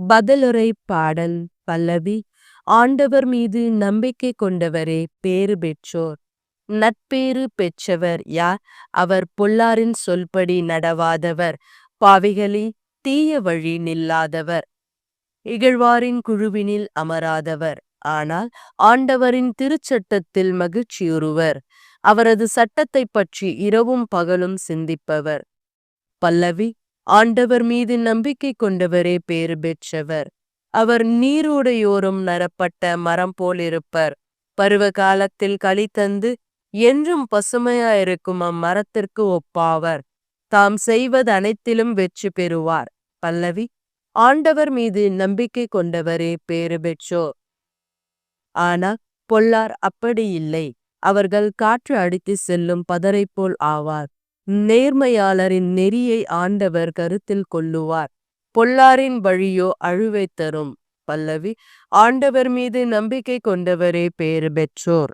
பதிலுரை பாடல் பல்லவி. ஆண்டவர் மீது நம்பிக்கை கொண்டவரே பேறு பெற்றோர். நட்பேறு பெற்றவர் யார்? அவர் பொல்லாரின் சொல்படி நடவாதவர், பாவிகளே தீய வழி நில்லாதவர், இகழ்வாரின் குழுவினில் அமராதவர். ஆனால் ஆண்டவரின் திருச்சட்டத்தில் மகிழ்ச்சியுறுவர், அவரது சட்டத்தை பற்றி இரவும் பகலும் சிந்திப்பவர். பல்லவி. ஆண்டவர் மீது நம்பிக்கை கொண்டவரே பேறு பெற்றவர். அவர் நீரோடையோரம் நடப்பட்ட மரம் போலிருப்பர். பருவ காலத்தில் களி தந்து என்றும் பசுமையாயிருக்கும் அம்மரத்திற்கு ஒப்பாவர். தாம் செய்வது அனைத்திலும் வெற்றி பெறுவார். பல்லவி. ஆண்டவர் மீது நம்பிக்கை கொண்டவரே பேறு பெற்றோர். ஆனால் பொல்லார் அப்படி இல்லை, அவர்கள் காற்று அடித்து செல்லும் பதரை போல் ஆவார். நேர்மையாளரின் நெறியை ஆண்டவர் கருத்தில் கொள்ளுவார், பொல்லாரின் வழியோ அழிவை தரும். பல்லவி. ஆண்டவர் மீது நம்பிக்கை கொண்டவரே பேறு பெற்றோர்.